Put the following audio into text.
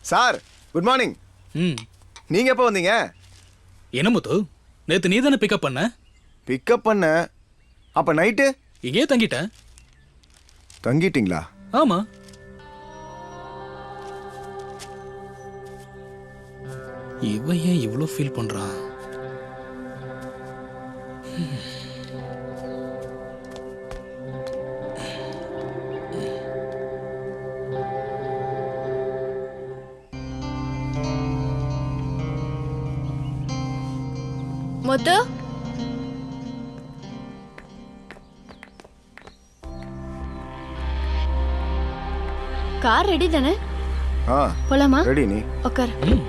Sir good morning. ம் நீங்க எப்போ வந்தீங்க? என்ன முத்து, நேற்று நீ தானே பிக்கப் பண்ண? பிக்கப் பண்ண. அப்ப நைட்டு இங்கேயே தங்கிட்டேன். தங்கிட்டீங்களா? ஆமா. இவன் ஏன் இவ்வளோ ஃபீல் பண்றான்? முத்து, கார் ரெடி தானே? ஆ போலாமா? ரெடி. நீ உட்கார். ம்